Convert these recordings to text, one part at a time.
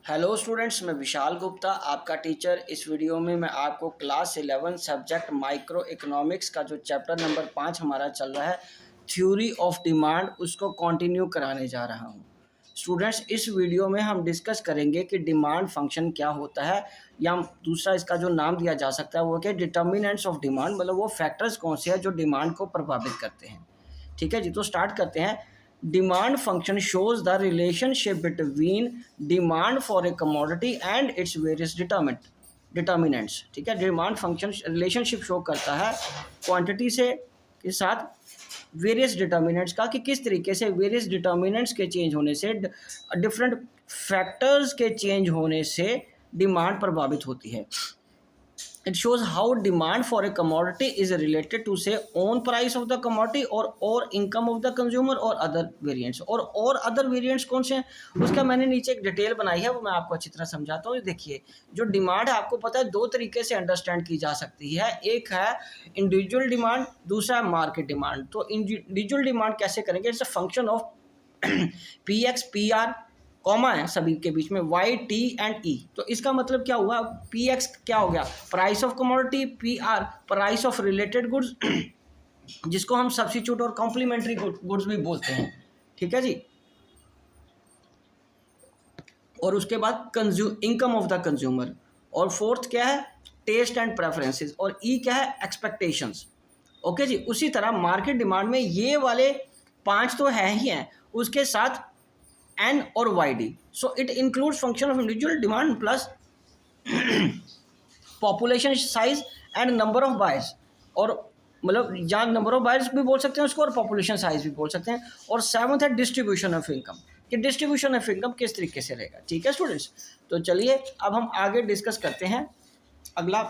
Hello students, मैं विशाल गुप्ता आपका teacher. इस वीडियो में मैं आपको क्लास 11 सब्जेक्ट माइक्रो इकोनॉमिक्स का जो चैप्टर नंबर 5 हमारा चल रहा है थ्योरी ऑफ डिमांड, उसको कंटिन्यू कराने जा रहा हूं। स्टूडेंट्स, इस वीडियो में हम डिस्कस करेंगे कि डिमांड फंक्शन क्या होता है, या दूसरा इसका जो नाम दिया जा सकता है वो क्या, डिटर्मिनेंट्स ऑफ डिमांड, मतलब वो फैक्टर्स कौन से हैं जो डिमांड को प्रभावित करते हैं। ठीक है जी, तो स्टार्ट करते हैं। Demand function shows the relationship between demand for a commodity and its various determinants। ठीक है, डिमांड फंक्शन रिलेशनशिप शो करता है क्वांटिटी से के साथ वेरियस डिटर्मिनेंट्स का, कि किस तरीके से वेरियस डिटर्मिनेंट्स के चेंज होने से, डिफरेंट फैक्टर्स के चेंज होने से डिमांड प्रभावित होती है। It shows how demand for a commodity is related to say own price of the commodity or income of the consumer or other variants। और other variants कौन से हैं उसका मैंने नीचे एक डिटेल बनाई है, वो मैं आपको अच्छी तरह समझाता हूँ। देखिए, जो डिमांड है आपको पता है दो तरीके से अंडरस्टैंड की जा सकती है। एक है इंडिविजुअल डिमांड, दूसरा है मार्केट डिमांड। तो इंडिविजुअल डिमांड कैसे करेंगे? It's a function of P x P R, comma है सभी के बीच में, वाई टी एंड ई। तो इसका मतलब क्या हुआ? पी एक्स क्या हो गया? Price of commodity, P R price of related goods जिसको हम सब्स्टिट्यूट और कॉम्प्लीमेंट्री गुड्स भी बोलते हैं। ठीक है जी। और उसके बाद इनकम ऑफ द कंज्यूमर। और फोर्थ क्या है? Test and preferences. और ई क्या है? एक्सपेक्टेशंस। ओके जी। उसी तरह मार्केट डिमांड में ये वाले 5 तो है ही हैं, उसके साथ N और YD। So it includes function of individual demand plus population size and number of buyers। और मतलब जहाँ नंबर ऑफ बायर्स भी बोल सकते हैं उसको, और पॉपुलेशन साइज भी बोल सकते हैं। और 7th है डिस्ट्रीब्यूशन ऑफ इनकम, कि डिस्ट्रीब्यूशन ऑफ इनकम किस तरीके से रहेगा। ठीक है स्टूडेंट्स, तो चलिए अब हम आगे डिस्कस करते हैं अगला।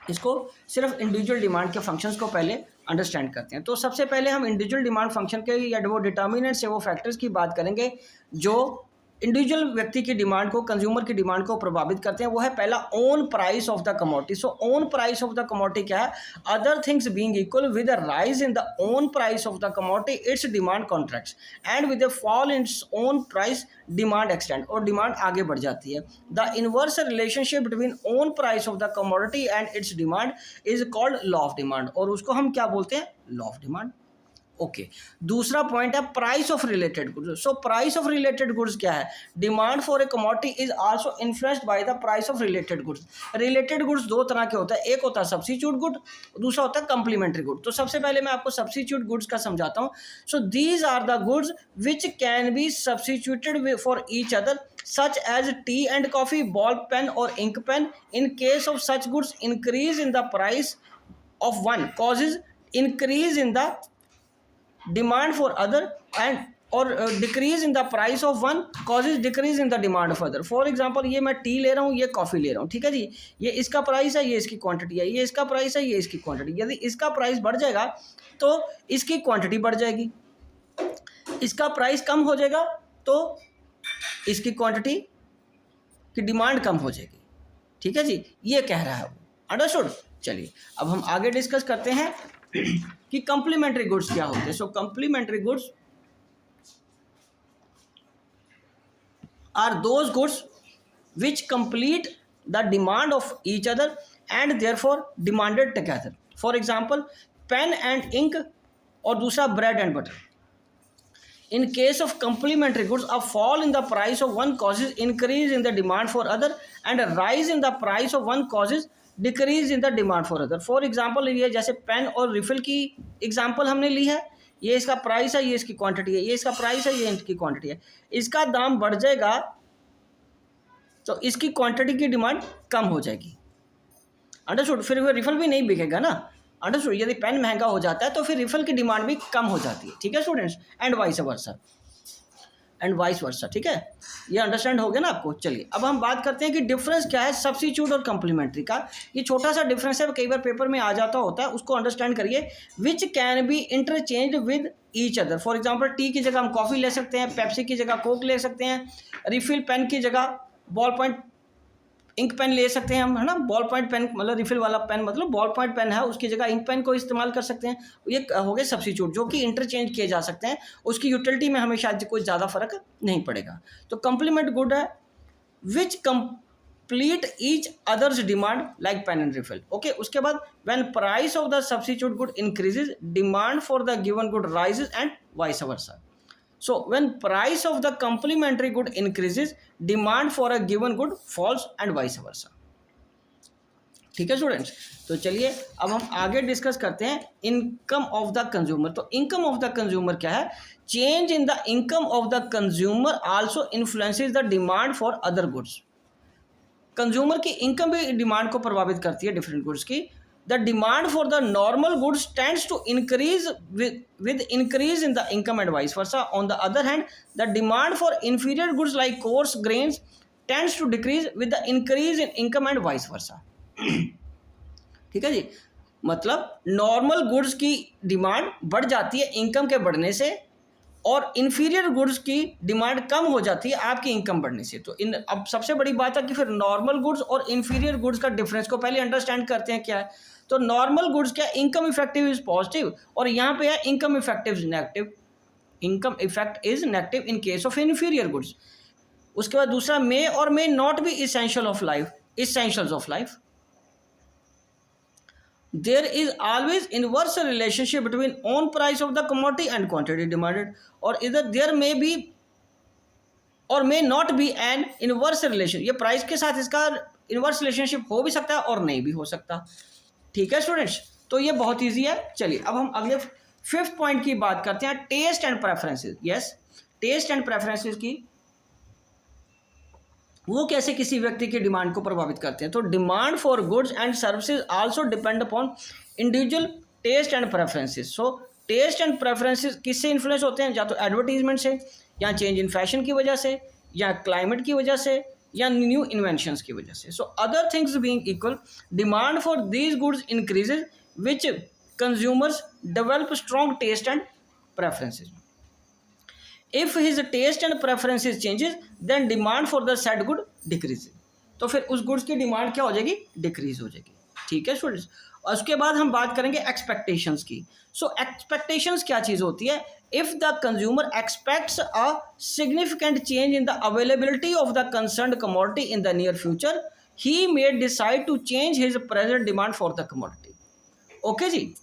इसको सिर्फ इंडिविजुअल डिमांड के फंक्शंस को पहले अंडरस्टैंड करते हैं। तो सबसे पहले हम इंडिविजुअल डिमांड फंक्शन के या वो डिटर्मिनेंट्स है, वो फैक्टर्स की बात करेंगे जो इंडिविजुअल व्यक्ति की डिमांड को, कंज्यूमर की डिमांड को प्रभावित करते हैं। वो है पहला, own price of the commodity. So own price of the commodity क्या है? Other things being equal, with a rise in the own price of the commodity it's demand contracts, and with a fall in its own price demand extend, और demand आगे बढ़ जाती है। The inverse relationship between own price of the commodity and it's demand is called law of demand, और उसको हम क्या बोलते हैं? Law of demand. ओके, दूसरा पॉइंट है price of related goods. So price of related goods क्या है? Demand for a commodity is also influenced by the price of related goods. Related goods दो तरह के होता है, एक होता है सब्स्टिट्यूट गुड, दूसरा होता है कम्प्लीमेंट्री गुड। तो सबसे पहले मैं आपको सब्स्टिट्यूट गुड्स का समझाता हूँ। So these are the goods which can be substituted for each other, such as tea and coffee, ball pen or ink pen. In case of such goods, increase in the price of one causes increase in the demand for other, and और decrease in the price of one causes decrease in the demand of other. For example, ये मैं T ले रहा हूँ, ये coffee ले रहा हूँ, ठीक है जी। ये इसका प्राइस है, ये इसकी क्वांटिटी है, ये इसका प्राइस है, ये इसकी क्वांटिटी। यदि इसका प्राइस बढ़ जाएगा तो इसकी क्वांटिटी बढ़ जाएगी, इसका प्राइस कम हो जाएगा तो इसकी क्वांटिटी की डिमांड कम हो जाएगी। ठीक है जी, ये कह रहा है वो। अंडरस्टूड। चलिए अब हम आगे डिस्कस करते हैं कि कंप्लीमेंट्री गुड्स क्या होते हैं। So complementary goods are those goods which complete the demand of each other and therefore demanded together. For example, pen and ink, और दूसरा bread and butter. In case of complementary goods, a fall in the price of one causes increase in the demand for other, and a rise in the price of one causes decrease in the demand for other। For example, ये जैसे pen और refill की example हमने ली है, ये इसका price है, ये इसकी क्वांटिटी है, ये इसका प्राइस है, ये इसकी क्वांटिटी है। इसका दाम बढ़ जाएगा तो इसकी क्वांटिटी की डिमांड कम हो जाएगी। अंडरस्टूड। फिर वो रिफिल भी नहीं बिकेगा ना। अंडरस्टूड। यदि पेन महंगा हो जाता है तो फिर रिफिल की डिमांड भी कम हो जाती है। ठीक है स्टूडेंट्स, एंड वाइस वर्सा। ठीक है, ये अंडरस्टैंड हो गया ना आपको। चलिए अब हम बात करते हैं कि डिफरेंस क्या है सब्स्टिट्यूट और कंप्लीमेंट्री का। ये छोटा सा डिफरेंस है, कई बार पेपर में आ जाता होता है, उसको अंडरस्टैंड करिए। विच can B interchange with each other. For example, T की जगह हम कॉफ़ी ले सकते हैं, पेप्सी की जगह कोक ले सकते हैं, रिफिल पेन की जगह बॉल पॉइंट इंक पेन ले सकते हैं हम, है ना। बॉल पॉइंट पेन मतलब रिफिल वाला पेन, मतलब बॉल पॉइंट पेन है, उसकी जगह इंक पेन को इस्तेमाल कर सकते हैं। ये हो गए सब्स्टिट्यूट, जो कि इंटरचेंज किए जा सकते हैं। उसकी यूटिलिटी में हमें शायद कोई ज़्यादा फर्क नहीं पड़ेगा। तो कंप्लीमेंट गुड है which complete each others demand like pen and refill. Okay, उसके बाद when price of the substitute good increases demand for the given good rises and vice versa. So when price of the complementary good increases, demand for a given good falls and vice versa। ठीक है students, तो चलिए अब हम आगे discuss करते हैं income of the consumer. तो इनकम ऑफ द कंज्यूमर क्या है? Change in the income of the consumer also influences the demand for other goods. Consumer की इनकम भी डिमांड को प्रभावित करती है डिफरेंट गुड्स की। The demand for the normal goods tends to increase with increase in the income and vice versa. On the other hand, the demand for inferior goods like coarse grains tends to decrease with the increase in income and vice versa। ठीक है जी, मतलब normal goods की demand बढ़ जाती है income के बढ़ने से, और इन्फीरियर गुड्स की डिमांड कम हो जाती है आपकी इनकम बढ़ने से। तो अब सबसे बड़ी बात है कि फिर नॉर्मल गुड्स और इन्फीरियर गुड्स का डिफरेंस को पहले अंडरस्टैंड करते हैं क्या है। तो नॉर्मल गुड्स क्या, इनकम इफेक्टिव इज पॉजिटिव, और यहाँ पे है income effective is negative. Income effect is negative in case of inferior goods. उसके बाद दूसरा, मे और may not be essential of life, essentials of life. There is always inverse relationship between own price of the commodity and quantity demanded, or either there may be or may not be an inverse relation। ये price के साथ इसका inverse relationship हो भी सकता है और नहीं भी हो सकता। ठीक है स्टूडेंट्स, तो ये बहुत ईजी है। चलिए अब हम अगले 5th पॉइंट की बात करते हैं, taste and preferences. Yes, taste and preferences की वो कैसे किसी व्यक्ति की डिमांड को प्रभावित करते हैं। तो demand for goods and services also depend upon individual taste and preferences. So taste and preferences किससे इन्फ्लुएंस होते हैं? या तो एडवर्टीजमेंट से, या चेंज इन फैशन की वजह से, या क्लाइमेट की वजह से, या न्यू इन्वेंशंस की वजह से। So other things being equal, demand for these goods increases which consumers develop strong taste and preferences. If his taste and preferences changes, then demand for the said good decreases। तो फिर उस goods की demand क्या हो जाएगी? Decrease हो जाएगी। ठीक है स्टूडेंट्स, और उसके बाद हम बात करेंगे एक्सपेक्टेशंस की। सो एक्सपेक्टेशंस क्या चीज़ होती है? If the consumer expects a significant change in the availability of the concerned commodity in the near future, he may decide to change his present demand for the commodity. Okay जी,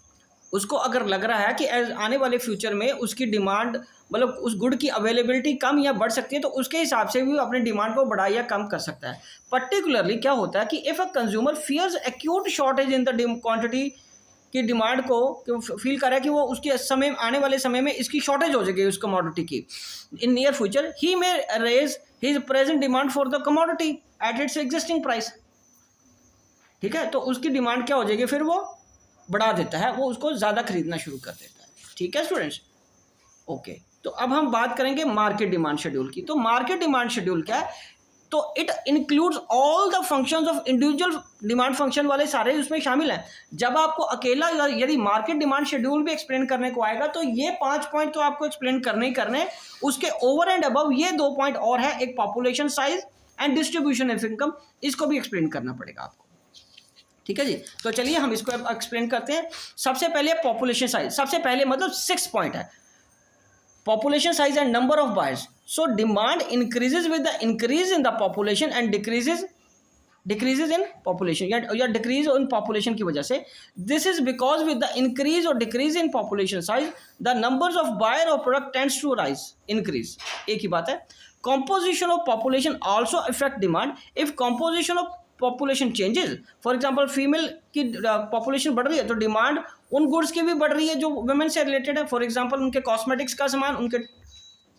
उसको अगर लग रहा है कि आने वाले फ्यूचर में उसकी डिमांड, मतलब उस गुड की अवेलेबिलिटी कम या बढ़ सकती है, तो उसके हिसाब से भी अपनी डिमांड को बढ़ा या कम कर सकता है। पर्टिकुलरली क्या होता है कि if a consumer fears acute shortage in the quantity की डिमांड को फील कर रहा है कि वो उसके समय, आने वाले समय में इसकी शॉर्टेज हो जाएगी उस कमोडिटी की in near future, he may raise his present demand for the commodity at its existing price. ठीक है, तो उसकी डिमांड क्या हो जाएगी? फिर वो बढ़ा देता है, वो उसको ज़्यादा खरीदना शुरू कर देता है। ठीक है स्टूडेंट्स, ओके। तो अब हम बात करेंगे मार्केट डिमांड शेड्यूल की। तो मार्केट डिमांड शेड्यूल क्या है? तो it includes all the functions of individual demand function वाले सारे उसमें शामिल हैं। जब आपको अकेला यदि मार्केट डिमांड शेड्यूल भी एक्सप्लेन करने को आएगा तो ये 5 पॉइंट तो आपको एक्सप्लेन करने ही करने। उसके ओवर एंड अबव ये 2 पॉइंट और है, एक population size and distribution of income, इसको भी एक्सप्लेन करना पड़ेगा आपको। ठीक है जी, तो चलिए हम इसको एक्सप्लेन करते हैं। सबसे पहले पॉपुलेशन साइज, सबसे पहले मतलब 6 पॉइंट है, population size and number of buyers। So demand increases with the increase in the population and decreases in population, या decrease in population की वजह से। This is because with the increase or decrease in population size, the numbers of buyer or product tends to rise, increase। एक ही बात है। Composition of population also affect demand। If composition of population changes, for example female की population बढ़ रही है तो demand उन goods की भी बढ़ रही है जो वुमेन से रिलेटेड है। फॉर एग्जांपल उनके कॉस्मेटिक्स का सामान, उनके,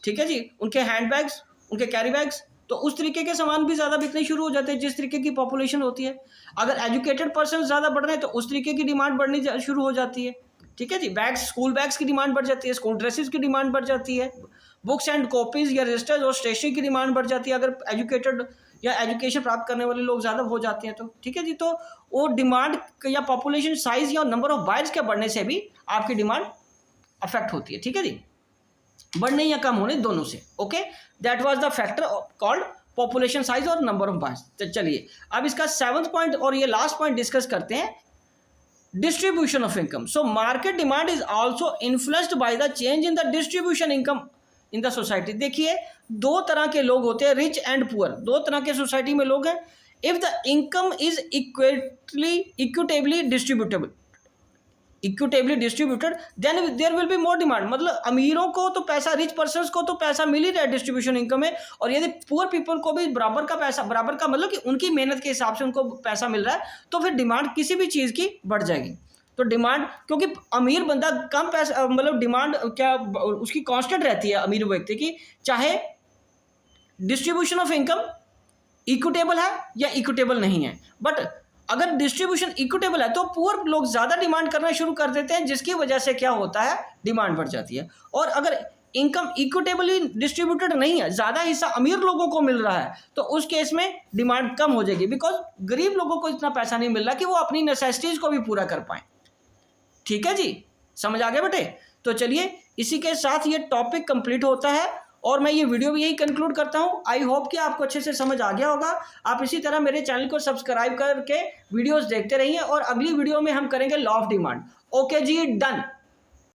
ठीक है जी, उनके हैंडबैग्स, उनके कैरी बैग्स, तो उस तरीके के सामान भी ज़्यादा बिकने शुरू हो जाते हैं जिस तरीके की पॉपुलेशन होती है। अगर एजुकेटेड पर्सन ज़्यादा बढ़ रहे हैं तो उस तरीके की डिमांड बढ़नी शुरू हो जाती है। ठीक है जी, बैग्स, स्कूल बैग्स की डिमांड बढ़ जाती है, स्कूल ड्रेसेस की डिमांड बढ़ जाती है, बुक्स एंड कॉपीज़ या रजिस्टर्स और स्टेशनरी की डिमांड बढ़ जाती है अगर एजुकेटेड या एजुकेशन प्राप्त करने वाले लोग ज़्यादा हो जाते हैं तो। ठीक है जी, तो वो डिमांड या पॉपुलेशन साइज या नंबर ऑफ बायर्स के बढ़ने से भी आपकी डिमांड अफेक्ट होती है। ठीक है जी, बढ़ने या कम होने दोनों से। Okay, that was the factor called population size और नंबर ऑफ बायर्स। तो चलिए अब इसका 7th पॉइंट और ये लास्ट पॉइंट डिस्कस करते हैं, distribution of income. So market demand is also influenced by the change in the distribution income in the society. देखिए, दो तरह के लोग होते हैं, रिच एंड पुअर, दो तरह के सोसाइटी में लोग हैं। If the income is equitably distributed then there will be more demand. मतलब अमीरों को तो पैसा, रिच पर्सन्स को तो पैसा मिल ही रहा है डिस्ट्रीब्यूशन इनकम में, और यदि पुअर पीपल को भी बराबर का पैसा, बराबर का मतलब कि उनकी मेहनत के हिसाब से उनको पैसा मिल रहा है, तो फिर डिमांड किसी भी चीज़ की बढ़ जाएगी। तो डिमांड, क्योंकि अमीर बंदा कम पैसा, मतलब डिमांड क्या उसकी कांस्टेंट रहती है अमीर व्यक्ति की, चाहे डिस्ट्रीब्यूशन ऑफ इनकम इक्विटेबल है या इक्विटेबल नहीं है। बट अगर डिस्ट्रीब्यूशन इक्विटेबल है तो पुअर लोग ज़्यादा डिमांड करना शुरू कर देते हैं, जिसकी वजह से क्या होता है, डिमांड बढ़ जाती है। और अगर इनकम इक्विटेबली डिस्ट्रीब्यूटेड नहीं है, ज़्यादा हिस्सा अमीर लोगों को मिल रहा है, तो उस केस में डिमांड कम हो जाएगी, बिकॉज गरीब लोगों को इतना पैसा नहीं मिल रहा कि वो अपनी नेसेसिटीज़ को भी पूरा कर पाएँ। ठीक है जी, समझ आ गया बेटे? तो चलिए, इसी के साथ ये टॉपिक कंप्लीट होता है और मैं ये वीडियो भी यही कंक्लूड करता हूँ। आई होप कि आपको अच्छे से समझ आ गया होगा। आप इसी तरह मेरे चैनल को सब्सक्राइब करके वीडियोस देखते रहिए, और अगली वीडियो में हम करेंगे लॉ ऑफ डिमांड। ओके जी, डन।